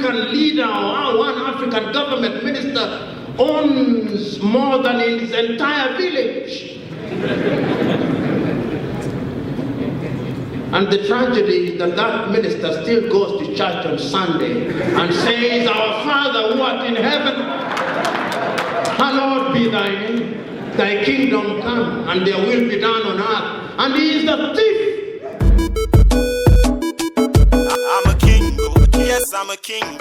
African leader or one African government minister owns more than his entire village. And the tragedy is that that minister still goes to church on Sunday and says, "Our Father who art in heaven, hallowed be thy name, thy kingdom come, and their will be done on earth." And he is the thief. I'm a king, yes, I'm a king.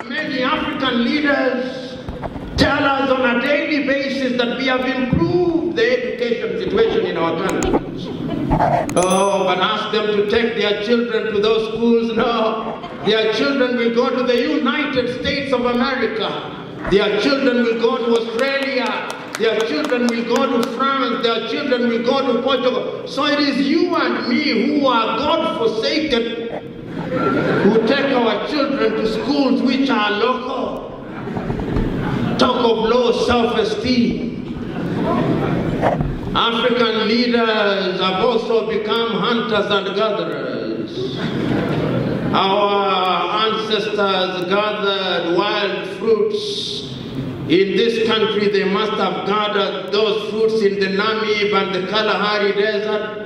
Many African leaders tell us on a daily basis that we have improved the education situation in our countries. Oh, but ask them to take their children to those schools. No, their children will go to the United States of America. Their children will go to Australia. Their children will go to France. Their children will go to Portugal. So it is you and me who are God-forsaken who take our children to schools which are local. Talk of low self-esteem. African leaders have also become hunters and gatherers. Our ancestors gathered wild fruits. In this country, they must have gathered those fruits in the Namib and the Kalahari Desert.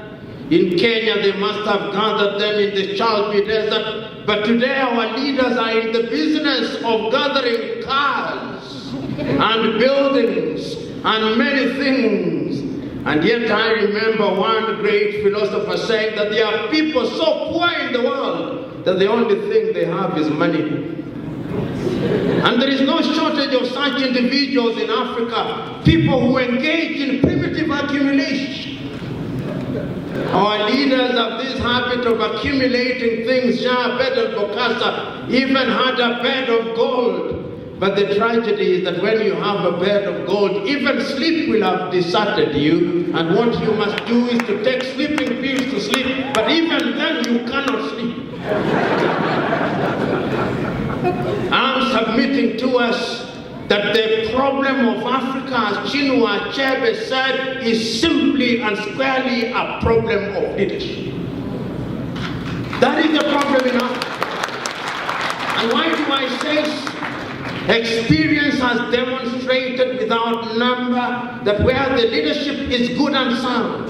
In Kenya, they must have gathered them in the Chalbi Desert. But today, our leaders are in the business of gathering cars and buildings and many things. And yet I remember one great philosopher saying that there are people so poor in the world that the only thing they have is money. And there is no shortage of such individuals in Africa, people who engage in primitive accumulation. Our leaders have this habit of accumulating things. Shah Bedel Bokassa even had a bed of gold. But the tragedy is that when you have a bed of gold, even sleep will have deserted you. And what you must do is to take sleeping pills to sleep. But even then you cannot sleep. I'm submitting to us that the problem of Africa, as Chinua Achebe said, is simply and squarely a problem of leadership. That is the problem in Africa. And why do I say so? Experience has demonstrated without number that where the leadership is good and sound.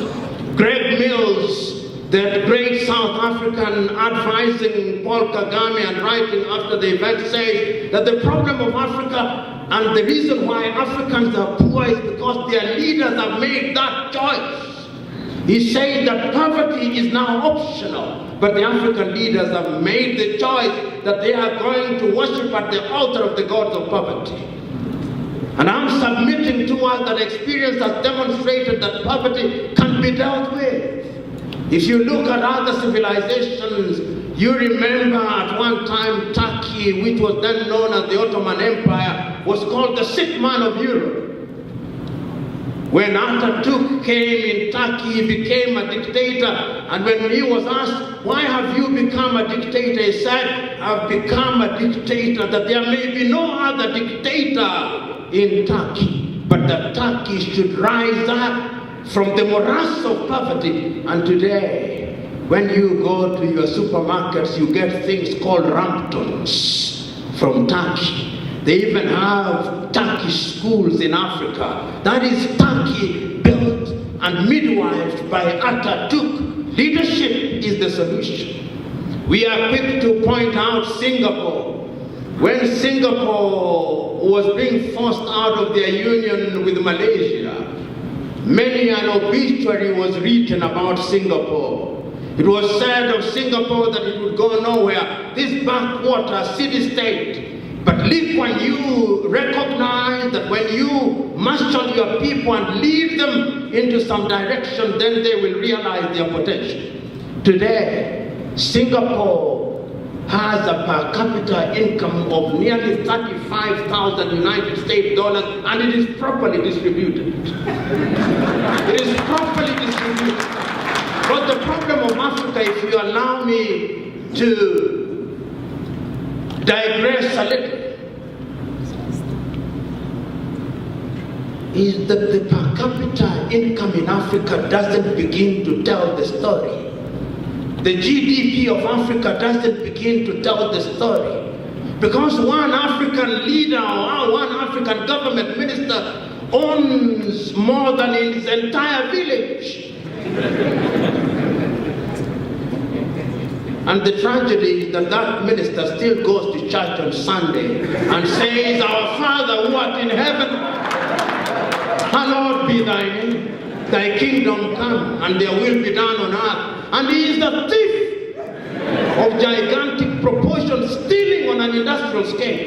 Greg Mills, the great South African advising Paul Kagame and writing after the event, says that the problem of Africa and the reason why Africans are poor is because their leaders have made that choice. He says that poverty is now optional. But the African leaders have made the choice that they are going to worship at the altar of the gods of poverty. And I'm submitting to us that experience has demonstrated that poverty can be dealt with. If you look at other civilizations, you remember at one time Turkey, which was then known as the Ottoman Empire, was called the sick man of Europe. When Atatürk came in Turkey, he became a dictator. And when he was asked, "Why have you become a dictator?" he said, "I've become a dictator that there may be no other dictator in Turkey, but that Turkey should rise up from the morass of poverty." And today, when you go to your supermarkets, you get things called Ramptons from Turkey. They even have Turkish schools in Africa. That is Turkey built and midwifed by Atatürk. Leadership is the solution. We are quick to point out Singapore. When Singapore was being forced out of their union with Malaysia, many an obituary was written about Singapore. It was said of Singapore that it would go nowhere. This backwater city-state. But Lee Kuan Yew recognized that when you marshal your people and lead them into some direction, then they will realize their potential. Today, Singapore has a per capita income of nearly 35,000 United States dollars, and it is properly distributed. It is properly distributed. But the problem of Africa, if you allow me to digress a little, is that the per capita income in Africa doesn't begin to tell the story. the GDP of Africa doesn't begin to tell the story. Because one African leader or one African government minister owns more than his entire village. And the tragedy is that that minister still goes to church on Sunday and says, "Our Father who art in heaven, hallowed be thy name. Thy kingdom come, and their will be done on earth." And he is the thief of gigantic proportions, stealing on an industrial scale.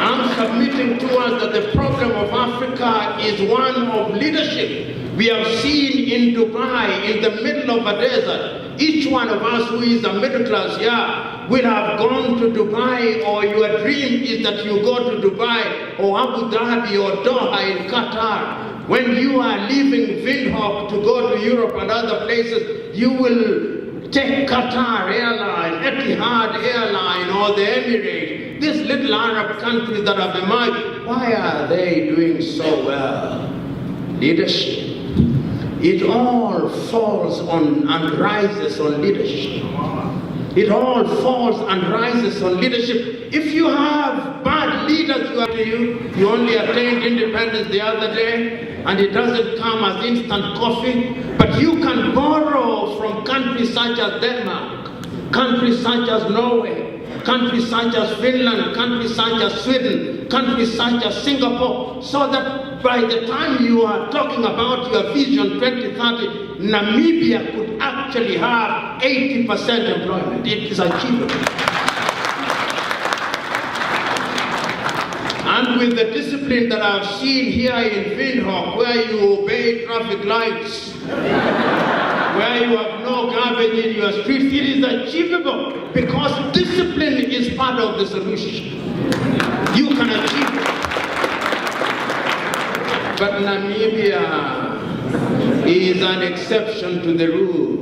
I'm submitting to us that the problem of Africa is one of leadership. We have seen in Dubai, in the middle of a desert, each one of us who is a middle class here will have gone to Dubai, or your dream is that you go to Dubai or Abu Dhabi or Doha in Qatar. When you are leaving Windhoek to go to Europe and other places, you will take Qatar Airline, Etihad Airline, or the Emirates. These little Arab countries that have emerged, why are they doing so well? Leadership. It all falls on and rises on leadership. It all falls and rises on leadership. If you have bad leaders you only attained independence the other day, and it doesn't come as instant coffee, but you can borrow from countries such as Denmark, countries such as Norway, countries such as Finland, countries such as Sweden, countries such as Singapore, so that by the time you are talking about your vision 2030, Namibia could actually have 80% employment. It is achievable. And with the discipline that I've seen here in Windhoek, where you obey traffic lights, where you have no garbage in your streets, it is achievable because discipline is part of the solution. You can achieve it. But Namibia is an exception to the rule.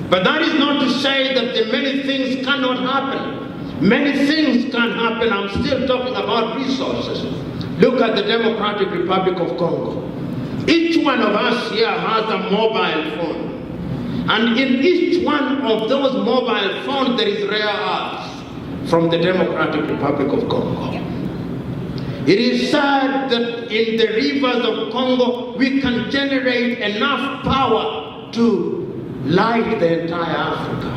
But that is not to say that the many things cannot happen. Many things can happen. I'm still talking about resources. Look at the Democratic Republic of Congo. Each one of us here has a mobile phone. And in each one of those mobile phones, there is rare earth from the Democratic Republic of Congo. It is said that in the rivers of Congo, we can generate enough power to light the entire Africa.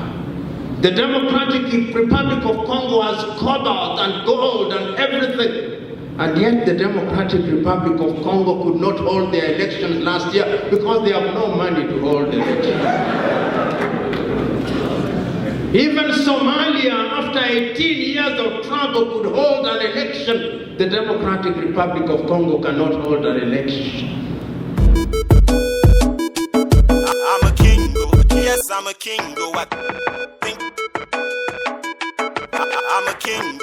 The Democratic Republic of Congo has cobalt and gold and everything. And yet the Democratic Republic of Congo could not hold their elections last year because they have no money to hold elections. Even Somalia, after 18 years of trouble, could hold an election. The Democratic Republic of Congo cannot hold an election. I'm a king, yes, I'm a king. I'm a king.